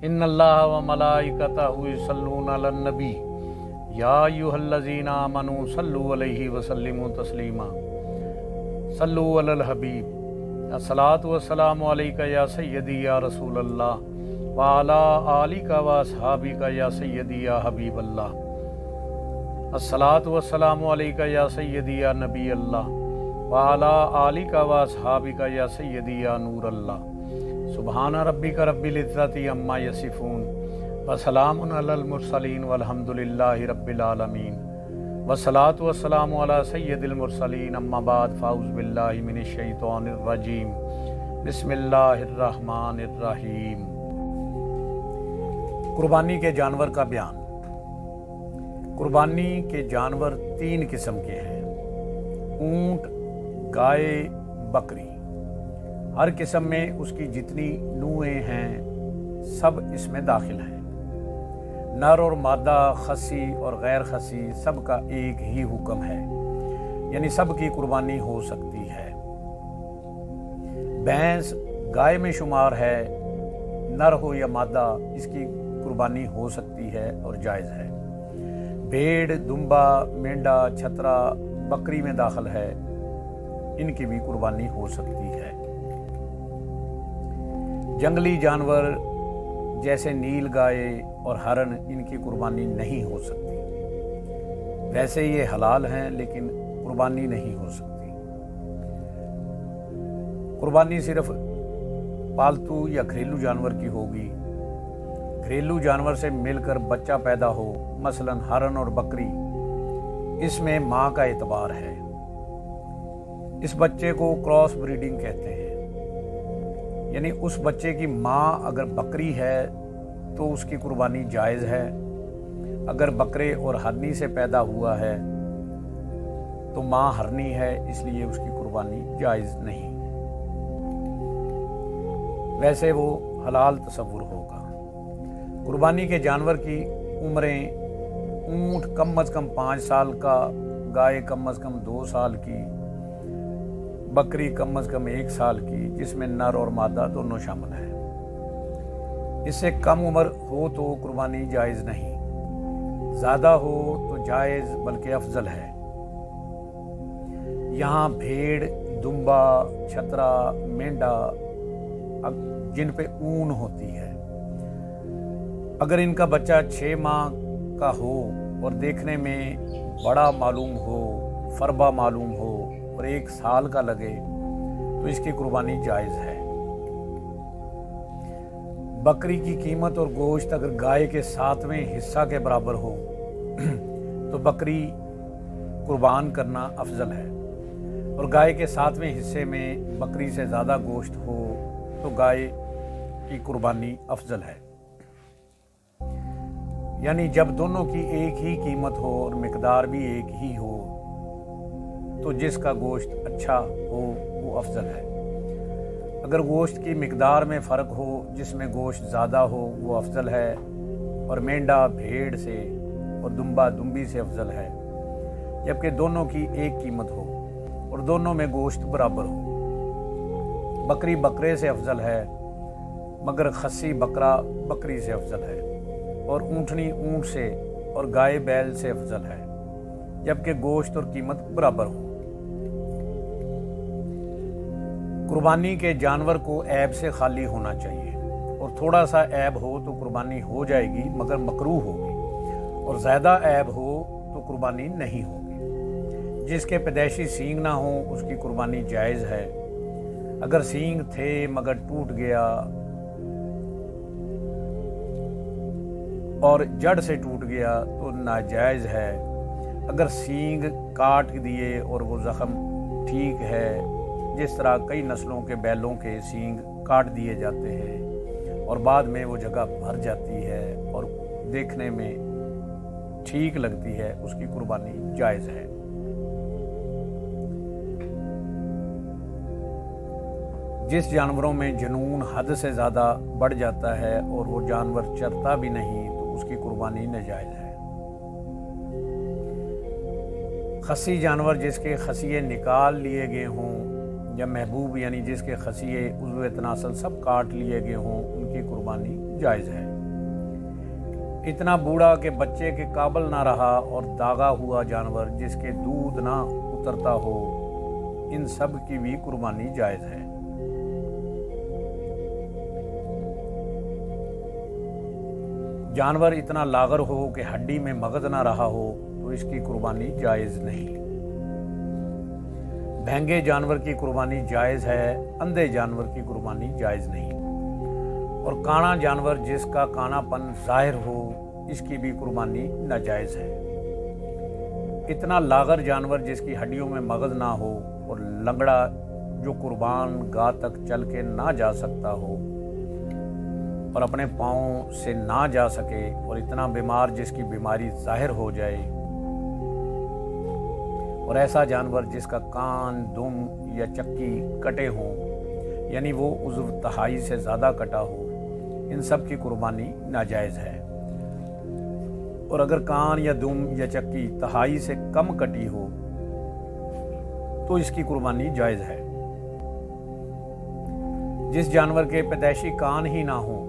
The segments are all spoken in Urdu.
ان اللہ و ملائکتہ یصلون علی النبی یا ایھا الذین آمنوا صلوا علیہ وسلموا تسلیما صلوا علی الحبیب الصلاۃ والسلام علیک یا سیدی یا رسول اللہ وعلی آلک و اصحابک یا سیدی یا حبیب اللہ الصلاۃ والسلام علیک یا سیدی یا نبی اللہ وعلی آلک و اصحابک یا سیدی یا نور اللہ سبحان ربک رب العزۃ عما یصفون وسلام علی المرسلین والحمد للہ رب العالمین والصلاۃ والسلام علی سید المرسلین اما بعد فاعوذ باللہ من الشیطان الرجیم بسم اللہ الرحمن الرحیم۔ قربانی کے جانور کا بیان۔ قربانی کے جانور 3 قسم کے ہیں: اونٹ، گائے، بکری۔ ہر قسم میں اس کی جتنی نوعیں ہیں سب اس میں داخل ہیں۔ نر اور مادہ، خصی اور غیر خصی سب کا ایک ہی حکم ہے، یعنی سب کی قربانی ہو سکتی ہے۔ بھینس گائے میں شمار ہے، نر ہو یا مادہ اس کی قربانی ہو سکتی ہے اور جائز ہے۔ بھیڑ، دمبا، مینڈا، چھترا بکری میں داخل ہے، ان کی بھی قربانی ہو سکتی ہے۔ جنگلی جانور جیسے نیل گائے اور ہرن، ان کی قربانی نہیں ہو سکتی۔ ویسے یہ حلال ہیں لیکن قربانی نہیں ہو سکتی۔ قربانی صرف پالتو یا گھریلو جانور کی ہوگی۔ گھریلو جانور سے مل کر بچہ پیدا ہو، مثلا ہرن اور بکری، اس میں ماں کا اعتبار ہے۔ اس بچے کو کراس بریڈنگ کہتے ہیں، یعنی اس بچے کی ماں اگر بکری ہے تو اس کی قربانی جائز ہے، اگر بکرے اور ہرنی سے پیدا ہوا ہے تو ماں ہرنی ہے، اس لیے اس کی قربانی جائز نہیں۔ ویسے وہ حلال تصور ہوگا۔ قربانی کے جانور کی عمریں: اونٹ کم از کم 5 سال کا، گائے کم از کم 2 سال کی، بکری کم از کم 1 سال کی، جس میں نر اور مادہ دونوں شامل ہیں۔ اس سے کم عمر ہو تو قربانی جائز نہیں، زیادہ ہو تو جائز بلکہ افضل ہے۔ یہاں بھیڑ، دمبا، چھترا، مینڈا جن پہ اون ہوتی ہے، اگر ان کا بچہ 6 ماہ کا ہو اور دیکھنے میں بڑا معلوم ہو، فربا معلوم ہو اور 1 سال کا لگے تو اس کی قربانی جائز ہے۔ بکری کی قیمت اور گوشت اگر گائے کے 7ویں حصہ کے برابر ہو تو بکری قربان کرنا افضل ہے، اور گائے کے 7ویں حصے میں بکری سے زیادہ گوشت ہو تو گائے کی قربانی افضل ہے۔ یعنی جب دونوں کی ایک ہی قیمت ہو اور مقدار بھی ایک ہی ہو تو جس کا گوشت اچھا ہو وہ افضل ہے۔ اگر گوشت کی مقدار میں فرق ہو، جس میں گوشت زیادہ ہو وہ افضل ہے، اور مینڈا بھیڑ سے اور دمبا دمبی سے افضل ہے، جبکہ دونوں کی ایک قیمت ہو اور دونوں میں گوشت برابر ہو۔ بکری بکرے سے افضل ہے، مگر خصی بکرا بکری سے افضل ہے، اور اونٹنی اونٹ سے اور گائے بیل سے افضل ہے، جبکہ گوشت اور قیمت برابر ہو۔ قربانی کے جانور کو عیب سے خالی ہونا چاہیے، اور تھوڑا سا عیب ہو تو قربانی ہو جائے گی مگر مکروہ ہوگی، اور زیادہ عیب ہو تو قربانی نہیں ہوگی۔ جس کے پیدائشی سینگ نہ ہوں اس کی قربانی جائز ہے، اگر سینگ تھے مگر ٹوٹ گیا اور جڑ سے ٹوٹ گیا تو ناجائز ہے۔ اگر سینگ کاٹ دیے اور وہ زخم ٹھیک ہے، جس طرح کئی نسلوں کے بیلوں کے سینگ کاٹ دیے جاتے ہیں اور بعد میں وہ جگہ بھر جاتی ہے اور دیکھنے میں ٹھیک لگتی ہے، اس کی قربانی جائز ہے۔ جس جانوروں میں جنون حد سے زیادہ بڑھ جاتا ہے اور وہ جانور چرتا بھی نہیں تو اس کی قربانی ناجائز ہے۔ خصی جانور جس کے خصیے نکال لیے گئے ہوں یا محبوب یعنی جس کے خصیے عضو تناسل سب کاٹ لیے گئے ہوں، ان کی قربانی جائز ہے۔ اتنا بوڑھا کہ بچے کے قابل نہ رہا اور داغا ہوا جانور جس کے دودھ نہ اترتا ہو، ان سب کی بھی قربانی جائز ہے۔ جانور اتنا لاغر ہو کہ ہڈی میں مغز نہ رہا ہو تو اس کی قربانی جائز نہیں۔ بھینگے جانور کی قربانی جائز ہے، اندھے جانور کی قربانی جائز نہیں۔ اور کانا جانور جس کا کانا پن ظاہر ہو، اس کی بھی قربانی ناجائز ہے۔ اتنا لاغر جانور جس کی ہڈیوں میں مغز نہ ہو اور لنگڑا جو قربان گاہ تک چل کے نہ جا سکتا ہو اور اپنے پاؤں سے نہ جا سکے، اور اتنا بیمار جس کی بیماری ظاہر ہو جائے، اور ایسا جانور جس کا کان، دم یا چکی کٹے ہوں، یعنی وہ عضو تہائی سے زیادہ کٹا ہو، ان سب کی قربانی ناجائز ہے۔ اور اگر کان یا دم یا چکی تہائی سے کم کٹی ہو تو اس کی قربانی جائز ہے۔ جس جانور کے پیدائشی کان ہی نہ ہو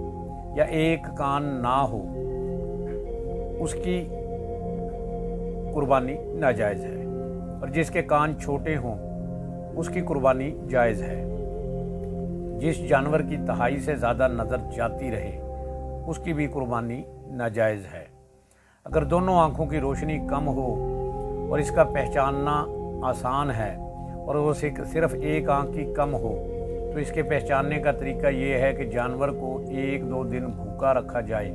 یا ایک کان نہ ہو، اس کی قربانی ناجائز ہے۔ اور جس کے کان چھوٹے ہوں، اس کی قربانی جائز ہے۔ جس جانور کی تہائی سے زیادہ نظر جاتی رہے، اس کی بھی قربانی ناجائز ہے۔ اگر دونوں آنکھوں کی روشنی کم ہو اور اس کا پہچاننا آسان ہے، اور وہ صرف ایک آنکھ کی کم ہو، تو اس کے پہچاننے کا طریقہ یہ ہے کہ جانور کو 1-2 دن بھوکا رکھا جائے،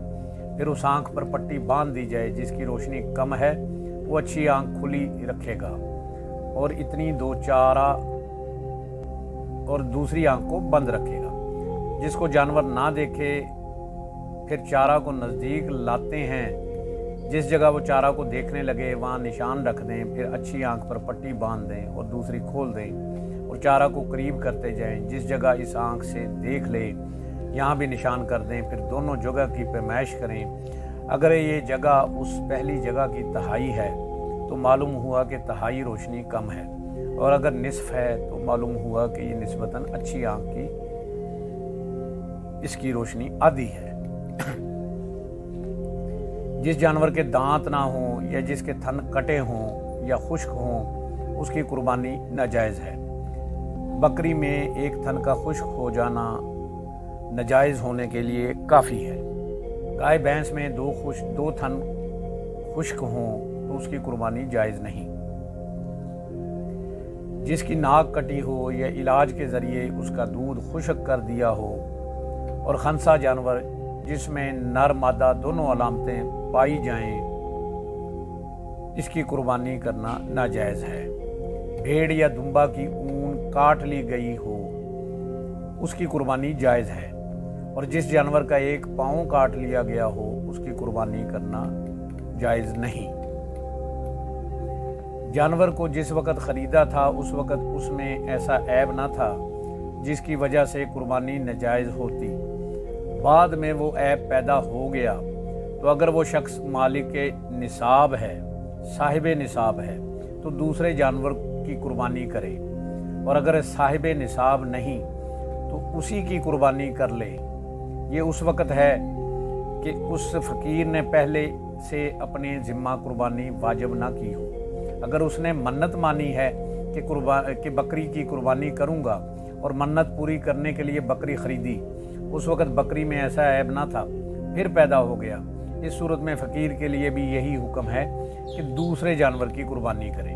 پھر اس آنکھ پر پٹی باندھ دی جائے۔ جس کی روشنی کم ہے وہ اچھی آنکھ کھلی رکھے گا اور اتنی 2 چارہ اور دوسری آنکھ کو بند رکھے گا۔ جس کو جانور نہ دیکھے، پھر چارہ کو نزدیک لاتے ہیں، جس جگہ وہ چارہ کو دیکھنے لگے وہاں نشان رکھ دیں، پھر اچھی آنکھ پر پٹی باندھ دیں اور دوسری کھول دیں اور چارہ کو قریب کرتے جائیں۔ جس جگہ اس آنکھ سے دیکھ لے یہاں بھی نشان کر دیں، پھر دونوں جگہ کی پیمائش کریں۔ اگر یہ جگہ اس پہلی جگہ کی تہائی ہے تو معلوم ہوا کہ تہائی روشنی کم ہے، اور اگر نصف ہے تو معلوم ہوا کہ یہ نسبتاً اچھی آنکھ کی اس کی روشنی آدھی ہے۔ جس جانور کے دانت نہ ہوں یا جس کے تھن کٹے ہوں یا خشک ہوں، اس کی قربانی ناجائز ہے۔ بکری میں ایک تھن کا خشک ہو جانا ناجائز ہونے کے لیے کافی ہے۔ گائے بھینس میں 2 تھن خشک ہوں تو اس کی قربانی جائز نہیں۔ جس کی ناک کٹی ہو یا علاج کے ذریعے اس کا دودھ خشک کر دیا ہو، اور خنسا جانور جس میں نر مادہ دونوں علامتیں پائی جائیں، اس کی قربانی کرنا ناجائز ہے۔ بھیڑ یا دمبا کی اون کاٹ لی گئی ہو، اس کی قربانی جائز ہے۔ اور جس جانور کا ایک پاؤں کاٹ لیا گیا ہو، اس کی قربانی کرنا جائز نہیں۔ جانور کو جس وقت خریدا تھا اس وقت اس میں ایسا عیب نہ تھا جس کی وجہ سے قربانی ناجائز ہوتی، بعد میں وہ عیب پیدا ہو گیا تو اگر وہ شخص مالک نصاب ہے، صاحب نصاب ہے، تو دوسرے جانور کی قربانی کرے، اور اگر صاحب نصاب نہیں تو اسی کی قربانی کر لے۔ یہ اس وقت ہے کہ اس فقیر نے پہلے سے اپنے ذمہ قربانی واجب نہ کی ہو۔ اگر اس نے منت مانی ہے کہ بکری کی قربانی کروں گا اور منت پوری کرنے کے لیے بکری خریدی، اس وقت بکری میں ایسا عیب نہ تھا، پھر پیدا ہو گیا، اس صورت میں فقیر کے لیے بھی یہی حکم ہے کہ دوسرے جانور کی قربانی کرے۔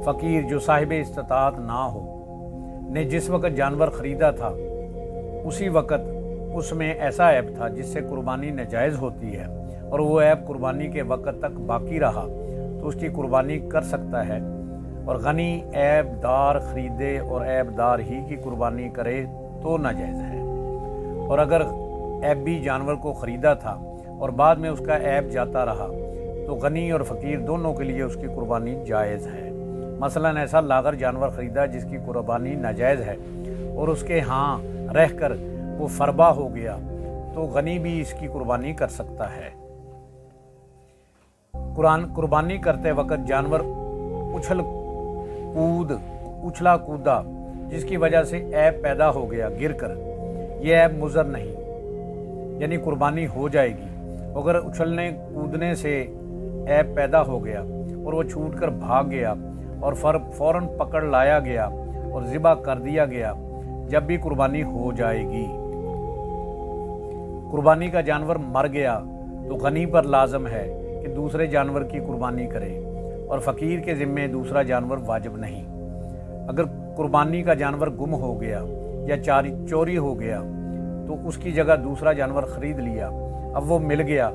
فقیر جو صاحب استطاعت نہ ہو نے جس وقت جانور خریدا تھا اسی وقت اس میں ایسا عیب تھا جس سے قربانی ناجائز ہوتی ہے، اور وہ عیب قربانی کے وقت تک باقی رہا تو اس کی قربانی کر سکتا ہے۔ اور غنی عیب دار خریدے اور عیب دار ہی کی قربانی کرے تو ناجائز ہے۔ اور اگر عیبی جانور کو خریدا تھا اور بعد میں اس کا عیب جاتا رہا تو غنی اور فقیر دونوں کے لیے اس کی قربانی جائز ہے۔ مثلاً ایسا لاغر جانور خریدا جس کی قربانی ناجائز ہے اور اس کے ہاں رہ کر وہ فربا ہو گیا تو غنی بھی اس کی قربانی کر سکتا ہے۔ قربانی کرتے وقت جانور اچھلا کودا جس کی وجہ سے عیب پیدا ہو گیا گر کر، یہ عیب مضر نہیں، یعنی قربانی ہو جائے گی۔ اگر اچھلنے کودنے سے عیب پیدا ہو گیا اور وہ چھوٹ کر بھاگ گیا اور فوراً پکڑ لایا گیا اور ذبح کر دیا گیا، جب بھی قربانی ہو جائے گی۔ قربانی کا جانور مر گیا تو غنی پر لازم ہے کہ دوسرے جانور کی قربانی کرے، اور فقیر کے ذمے دوسرا جانور واجب نہیں۔ اگر قربانی کا جانور گم ہو گیا یا چوری ہو گیا تو اس کی جگہ دوسرا جانور خرید لیا، اب وہ مل گیا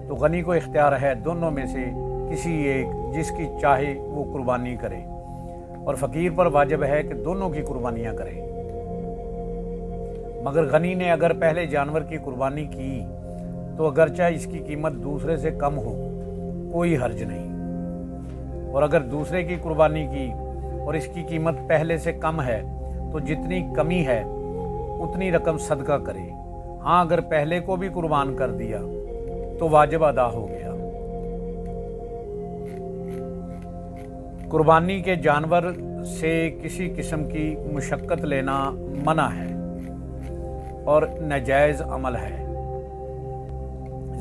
تو غنی کو اختیار ہے دونوں میں سے کسی ایک جس کی چاہے وہ قربانی کرے، اور فقیر پر واجب ہے کہ دونوں کی قربانیاں کرے۔ مگر غنی نے اگر پہلے جانور کی قربانی کی تو اگرچہ اس کی قیمت دوسرے سے کم ہو کوئی حرج نہیں، اور اگر دوسرے کی قربانی کی اور اس کی قیمت پہلے سے کم ہے تو جتنی کمی ہے اتنی رقم صدقہ کرے۔ ہاں اگر پہلے کو بھی قربان کر دیا تو واجب ادا ہو گیا۔ قربانی کے جانور سے کسی قسم کی مشقت لینا منع ہے اور ناجائز عمل ہے۔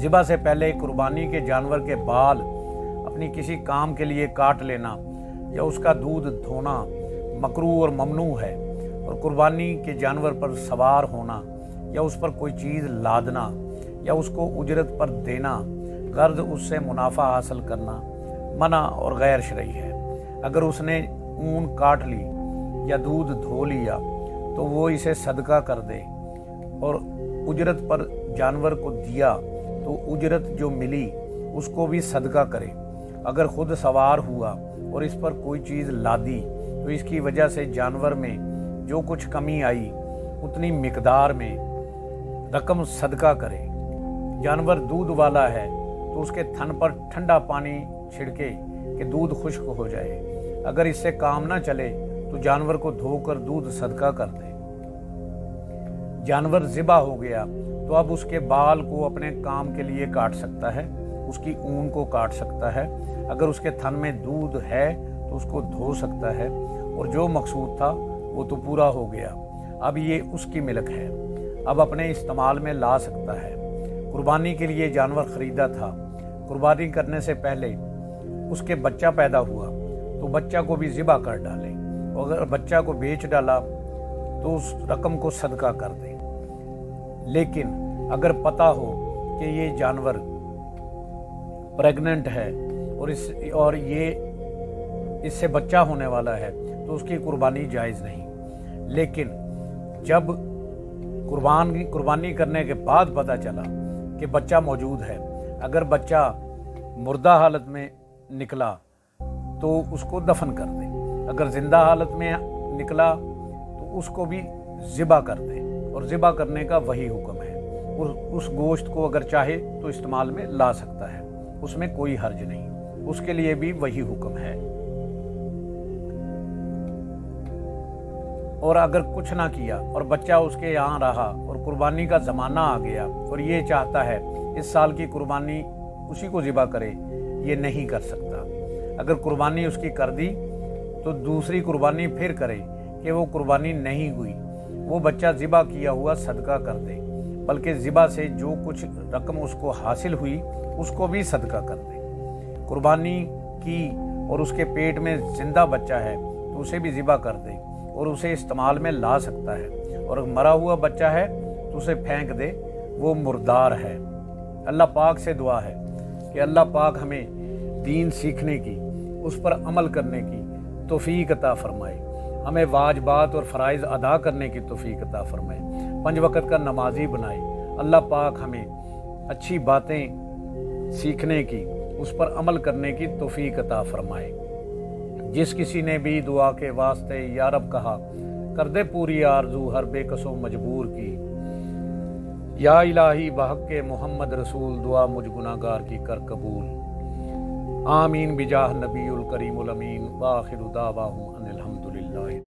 ذبح سے پہلے قربانی کے جانور کے بال اپنی کسی کام کے لیے کاٹ لینا یا اس کا دودھ دھونا مکروہ اور ممنوع ہے، اور قربانی کے جانور پر سوار ہونا یا اس پر کوئی چیز لادنا یا اس کو اجرت پر دینا غرض اس سے منافع حاصل کرنا منع اور غیر شرعی ہے۔ اگر اس نے اون کاٹ لی یا دودھ دھو لیا تو وہ اسے صدقہ کر دے، اور اجرت پر جانور کو دیا تو اجرت جو ملی اس کو بھی صدقہ کرے۔ اگر خود سوار ہوا اور اس پر کوئی چیز لادی تو اس کی وجہ سے جانور میں جو کچھ کمی آئی اتنی مقدار میں رقم صدقہ کرے۔ جانور دودھ والا ہے تو اس کے تھن پر ٹھنڈا پانی چھڑکے کہ دودھ خشک ہو جائے۔ اگر اس سے کام نہ چلے تو جانور کو دھو کر دودھ صدقہ کر دے۔ جانور ذبح ہو گیا تو اب اس کے بال کو اپنے کام کے لیے کاٹ سکتا ہے، اس کی اون کو کاٹ سکتا ہے، اگر اس کے تھن میں دودھ ہے تو اس کو دھو سکتا ہے، اور جو مقصود تھا وہ تو پورا ہو گیا، اب یہ اس کی ملک ہے، اب اپنے استعمال میں لا سکتا ہے۔ قربانی کے لیے جانور خریدا تھا، قربانی کرنے سے پہلے اس کے بچہ پیدا ہوا تو بچہ کو بھی ذبح کر ڈالے، اور اگر بچہ کو بیچ ڈالا تو اس رقم کو صدقہ کر دے۔ لیکن اگر پتہ ہو کہ یہ جانور پریگننٹ ہے اور یہ اس سے بچہ ہونے والا ہے تو اس کی قربانی جائز نہیں۔ لیکن جب قربانی کرنے کے بعد پتہ چلا کہ بچہ موجود ہے، اگر بچہ مردہ حالت میں نکلا تو اس کو دفن کر دے، اگر زندہ حالت میں نکلا تو اس کو بھی ذبح کر دے، اور ذبح کرنے کا وہی حکم ہے۔ اور اس گوشت کو اگر چاہے تو استعمال میں لا سکتا ہے، اس میں کوئی حرج نہیں، اس کے لیے بھی وہی حکم ہے۔ اور اگر کچھ نہ کیا اور بچہ اس کے یہاں رہا اور قربانی کا زمانہ آ گیا اور یہ چاہتا ہے اس سال کی قربانی اسی کو ذبح کرے، یہ نہیں کر سکتا۔ اگر قربانی اس کی کر دی تو دوسری قربانی پھر کرے کہ وہ قربانی نہیں ہوئی، وہ بچہ ذبح کیا ہوا صدقہ کر دے، بلکہ ذبح سے جو کچھ رقم اس کو حاصل ہوئی اس کو بھی صدقہ کر دے۔ قربانی کی اور اس کے پیٹ میں زندہ بچہ ہے تو اسے بھی ذبح کر دے اور اسے استعمال میں لا سکتا ہے، اور اگر مرا ہوا بچہ ہے تو اسے پھینک دے، وہ مردار ہے۔ اللہ پاک سے دعا ہے کہ اللہ پاک ہمیں دین سیکھنے کی، اس پر عمل کرنے کی توفیق عطا فرمائے، ہمیں واجبات اور فرائض ادا کرنے کی توفیق عطا فرمائے، 5 وقت کا نمازی بنائے۔ اللہ پاک ہمیں اچھی باتیں سیکھنے کی، اس پر عمل کرنے کی توفیق عطا فرمائے۔ جس کسی نے بھی دعا کے واسطے یا رب کہا، کر دے پوری آرزو ہر بے کس و مجبور کی۔ یا الہی بحق محمد رسول، دعا مجھ گناہگار کی کر قبول۔ آمین بجاہ نبی الکریم الامین، وآخر دعواہم ان الحمدللہ۔